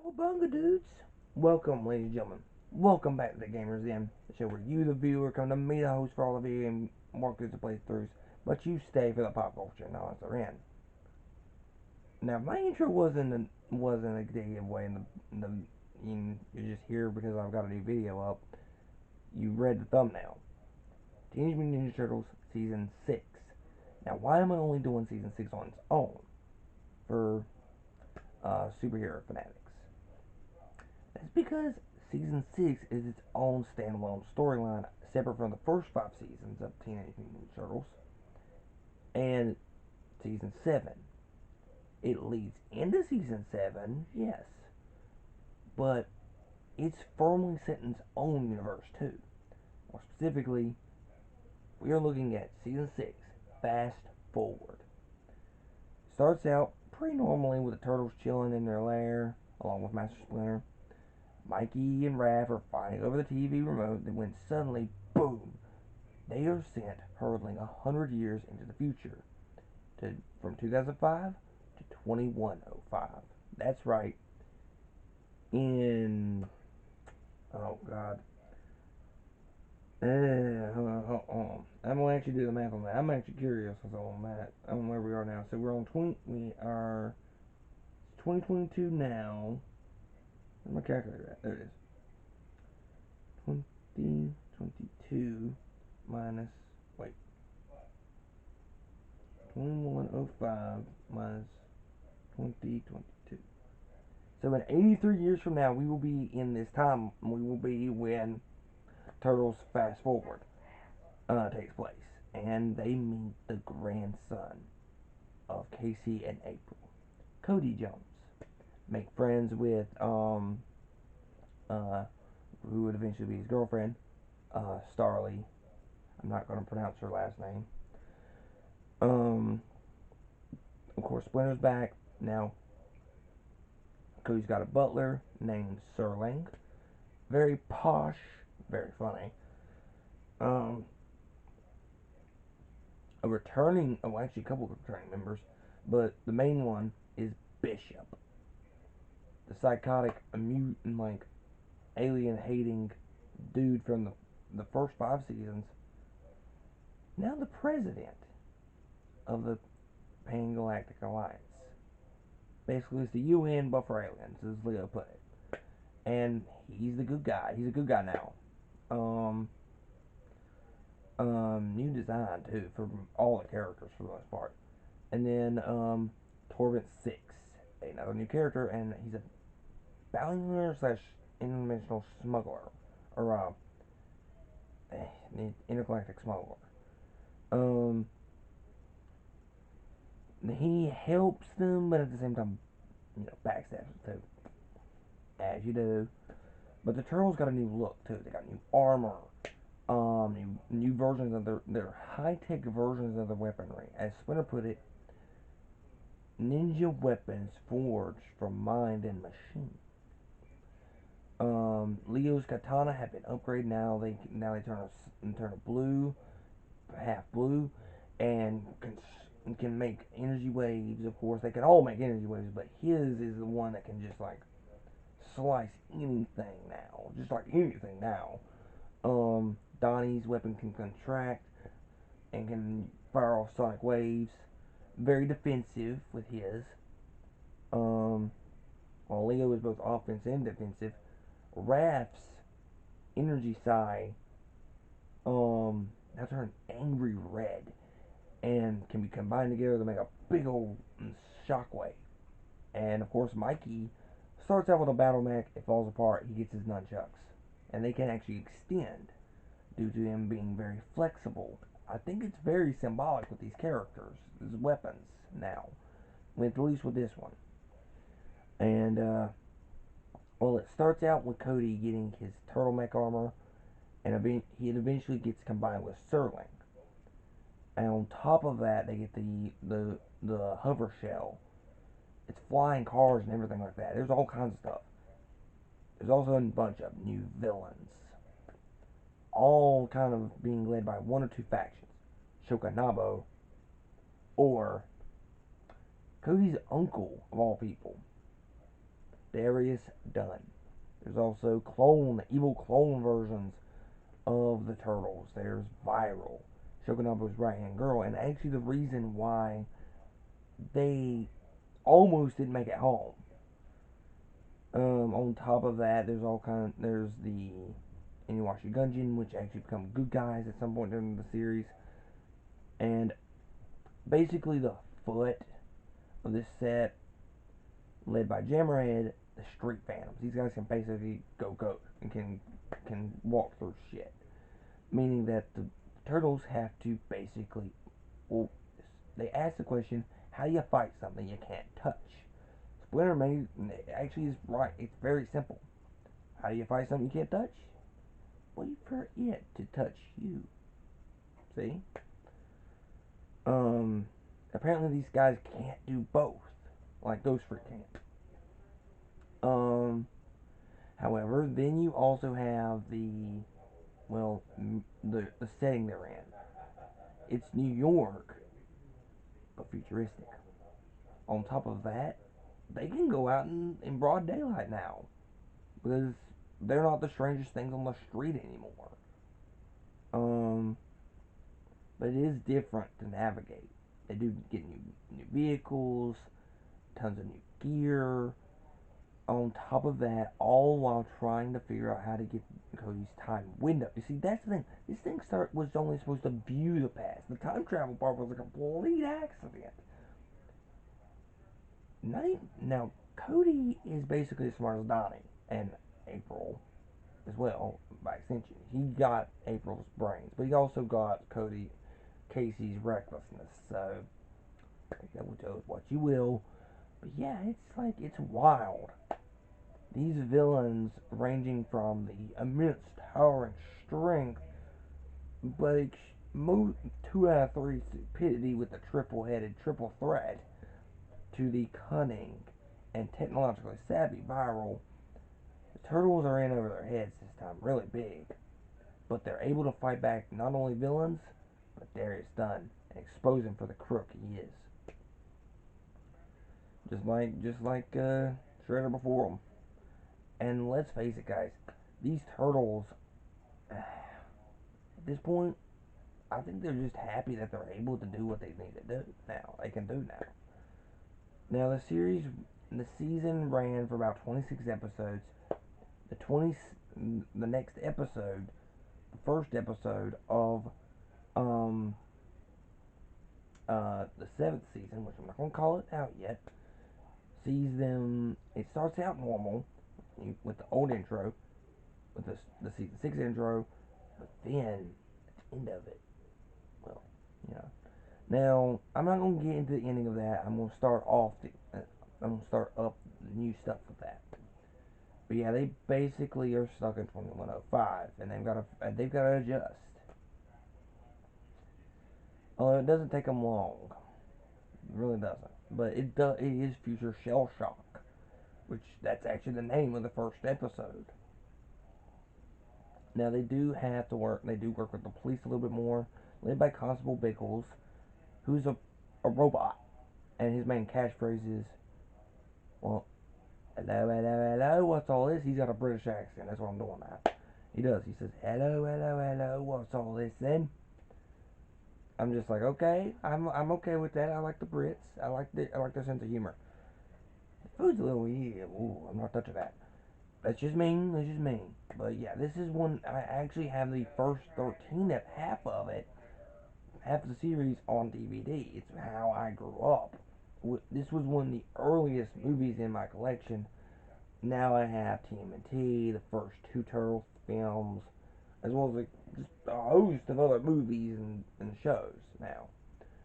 Cowabunga, dudes! Welcome, ladies and gentlemen. Welcome back to the Gamers Den, the show where you, the viewer, come to me, the host, for all of you and walk through the playthroughs, but you stay for the pop culture knowledge they're in. Now, my intro wasn't a giveaway you're just here because I've got a new video up. You read the thumbnail. Teenage Mutant Ninja Turtles Season 6. Now, why am I only doing Season 6 on its own for superhero fanatics? That's because Season 6 is its own standalone storyline, separate from the first 5 seasons of Teenage Mutant Ninja Turtles. And Season 7. It leads into Season 7, yes, but it's firmly set in its own universe, too. More specifically, we are looking at Season 6, Fast Forward. Starts out pretty normally with the turtles chilling in their lair, along with Master Splinter. Mikey and Raph are fighting over the TV remote, then when suddenly, boom, they are sent hurtling 100 years into the future, from 2005 to 2105. That's right. Oh God. I'm gonna actually do the math on that. I'm actually curious on that. On where we are now. So we are 2022 now. Where's my calculator at? There it is. 2022 minus, wait, 2105 minus 2022. So in 83 years from now, we will be in this time. We will be when Turtles Fast Forward takes place, and they meet the grandson of Casey and April, Cody Jones. Make friends with uh, who would eventually be his girlfriend, Starly. I'm not going to pronounce her last name. Um, of course, Splinter's back now. Cody's got a butler named Serling. Very posh, very funny. Um, actually, a couple of returning members, but the main one is Bishop, the psychotic, mutant, like alien-hating dude from the first 5 seasons. Now the president of the Pan Galactic Alliance. Basically, it's the UN but for aliens, as Leo put it. And he's the good guy. He's a good guy now. Um, New design too for all the characters for the most part. And then Torvent 6, another new character, and he's a bounty slash interdimensional smuggler, or intergalactic smuggler. Um, he helps them, but at the same time, backstabs them too, as you do. But the turtles got a new look too. They got new armor, new versions of their high tech versions of the weaponry. As Splinter put it, ninja weapons forged from mind and machine. Leo's katana have been upgraded now. They turn a blue, half blue, and can make energy waves. Of course, they can all make energy waves, but his is the one that can just like slice anything now, just like anything now. Donnie's weapon can contract and can fire off sonic waves. Very defensive with his. While Leo is both offensive and defensive, Raph's energy psi now turn angry red and can be combined together to make a big old shockwave. And of course, Mikey starts out with a battle mech. It falls apart. He gets his nunchucks, and they can actually extend due to him being very flexible. I think it's very symbolic with these characters, these weapons now, at least with this one. And well, it starts out with Cody getting his turtleneck armor, and he eventually gets combined with Sterling. And on top of that, they get the hover shell. It's flying cars and everything like that. There's all kinds of stuff. There's also a bunch of new villains, all kind of being led by one or two factions. Shokanabo, or Cody's uncle, of all people. Darius Dunn. There's also evil clone versions of the Turtles. There's Viral, Shokunabu's right hand girl, and actually the reason why they almost didn't make it home. On top of that, there's the Inuyasha Gungeon, which actually become good guys at some point during the series, and basically the foot of this set, led by Jammerhead, the Street Phantoms. These guys can basically go and can walk through shit, meaning that the turtles have to basically, well, they ask the question, how do you fight something you can't touch? Splinter made actually is right. It's very simple. How do you fight something you can't touch? Wait for it to touch you. See? Um, Apparently these guys can't do both, like those three can't. Um, However, then you also have the setting they're in. It's New York, but futuristic. On top of that, they can go out in broad daylight now because they're not the strangest things on the street anymore. Um, but it is different to navigate. They do get new vehicles, tons of new gear. On top of that, all while trying to figure out how to get Cody's time window. You see, that's the thing. This thing was only supposed to view the past. The time travel part was a complete accident. Now, Cody is basically as smart as Donnie and April as well, by extension. He got April's brains, but he also got Casey's recklessness. So, that will tell us what you will. But yeah, it's wild. These villains, ranging from the immense towering strength, but 2 out of 3 stupidity with the triple-headed triple threat, to the cunning and technologically savvy Viral, the turtles are in over their heads this time, really big. But they're able to fight back not only villains, but Darius Dunn, and expose him for the crook he is. Just like Shredder before him. And let's face it, guys, these turtles, at this point, I think they're just happy that they're able to do what they need to do now. They can do now. Now the season ran for about 26 episodes. The next episode, the first episode of um the 7th season, which I'm not gonna call it out yet, sees them. It starts out normal with the old intro, with the season 6 intro, but then at the end of it, well, you know. Now I'm not gonna get into the ending of that. I'm gonna start up new stuff with that. But yeah, they basically are stuck in 2105, and they've got to adjust. Although it doesn't take them long, it really doesn't. But it is future shell shock, which that's actually the name of the first episode. Now they do have to work. They do work with the police a little bit more, led by Constable Bickles, who's a robot, and his main catchphrase is, well, hello, hello, hello, what's all this? He's got a British accent. That's what I'm doing now. He does. He says, hello, hello, hello, what's all this then? I'm just like, okay, I'm okay with that. I like the Brits. I like their sense of humor. The food's a little, yeah, ooh, I'm not touching that. That's just mean. That's just mean. But yeah, this is one. I actually have the first 13 of half of the series on DVD. It's how I grew up. This was one of the earliest movies in my collection. Now I have TMNT, the first 2 Turtles films, as well as just a host of other movies and shows now.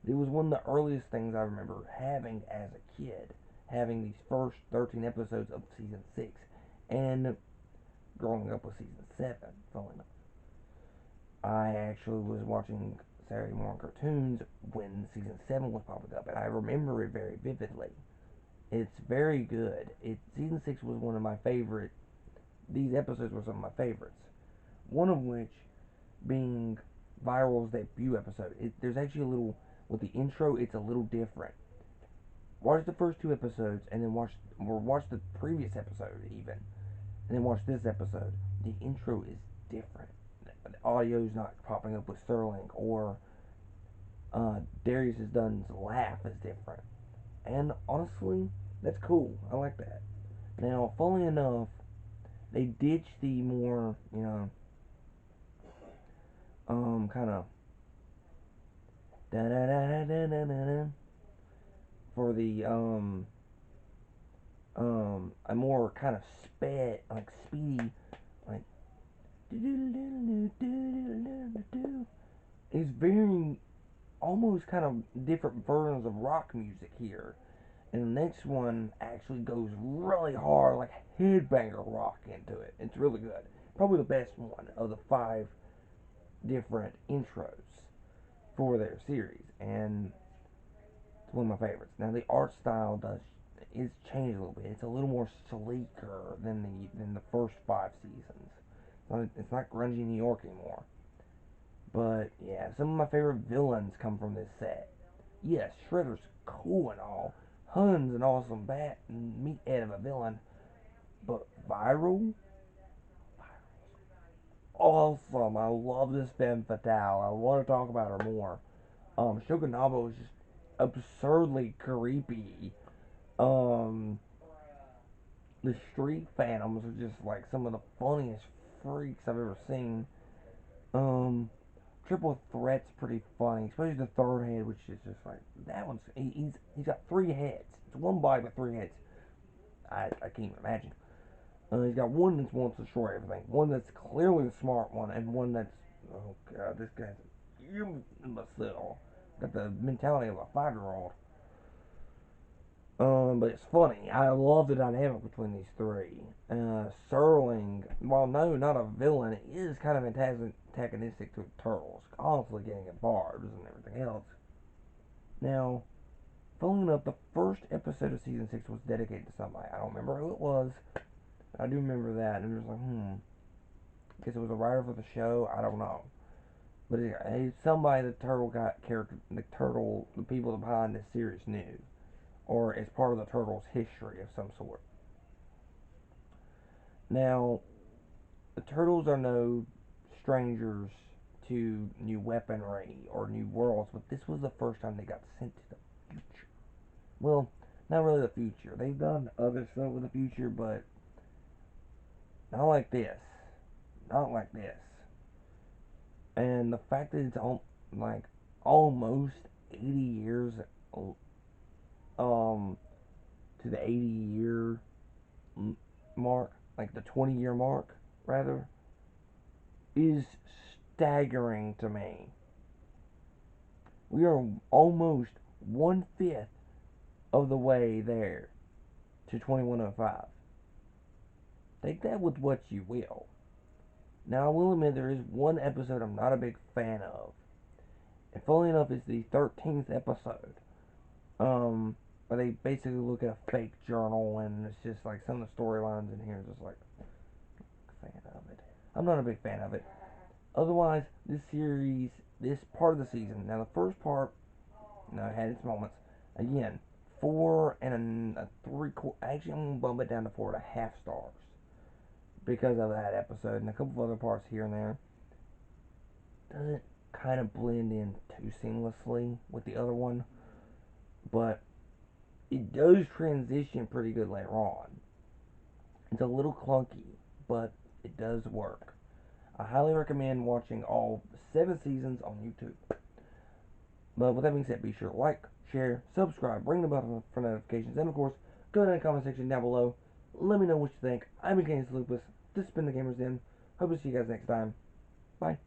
It was one of the earliest things I remember having as a kid, having these first 13 episodes of season 6, and growing up with season 7, funnily enough. I actually was watching Saturday morning cartoons when season 7 was popping up, and I remember it very vividly. It's very good. Season 6 was one of my favorite. These episodes were some of my favorites. One of which being Viral's debut episode. There's actually a little, with the intro, it's a little different. watch the first two episodes and then watch the previous episode even, and then watch this episode. The intro is different. The audio's not popping up with Sterling, or Darius Dunn's laugh is different. And honestly, that's cool. I like that. Now, funnily enough, they ditched the more, kind of da da da da da da da for the a more kind of speedy, like it's very almost kind of different versions of rock music here. And the next one actually goes really hard, like headbanger rock into it. It's really good. Probably the best one of the 5 different intros for their series, and it's one of my favorites. Now the art style is changed a little bit. It's a little more sleeker than the first 5 seasons. It's not grungy New York anymore. But yeah, some of my favorite villains come from this set. Yes, Shredder's cool and all. Hun's an awesome bat and meathead of a villain. But Viral? Awesome. I love this femme fatale. I want to talk about her more. Shogunabo is just absurdly creepy. Um, the Street Phantoms are just like some of the funniest freaks I've ever seen. Um, Triple Threat's pretty funny, especially the third head, which is just like that one's he's got 3 heads. It's one body with 3 heads. I can't even imagine. He's got one that wants to destroy everything, one that's clearly the smart one, and one that's oh god, this guy's an imbecile. Got the mentality of a 5-year-old. But it's funny. I love the dynamic between these 3. Serling, while no, not a villain, is kind of antagonistic to the turtles, constantly getting at barbs and everything else. Now, following up, the first episode of season 6 was dedicated to somebody. I don't remember who it was. I do remember that, and it was like, guess it was a writer for the show. I don't know, but it's somebody the turtle got character, the people behind this series knew, or as part of the turtles' history of some sort. Now, the turtles are no strangers to new weaponry or new worlds, but this was the first time they got sent to the future. Well, not really the future. They've done other stuff with the future, but not like this. Not like this. And the fact that it's like almost 80 years um to the 80-year mark, like the 20-year mark rather, is staggering to me. We are almost 1/5 of the way there to 2105. Take that with what you will. Now, I will admit there is one episode I'm not a big fan of. And funnily enough, it's the 13th episode. Where they basically look at a fake journal, and it's just like some of the storylines in here is just like, fan of it. I'm not a big fan of it. Otherwise, this series, this part of the season, now the first part, it had its moments. Again, 4 and a 3/4. Actually, I'm gonna bump it down to 4.5 stars because of that episode and a couple of other parts here and there. Doesn't kind of blend in too seamlessly with the other one, but it does transition pretty good later on. It's a little clunky, but it does work. I highly recommend watching all 7 seasons on YouTube. But with that being said, be sure to like, share, subscribe, ring the bell for notifications, and of course, go in the comment section down below. Let me know what you think. I've been Candace Lupus. This has been the Gamers Den. Hope to see you guys next time. Bye.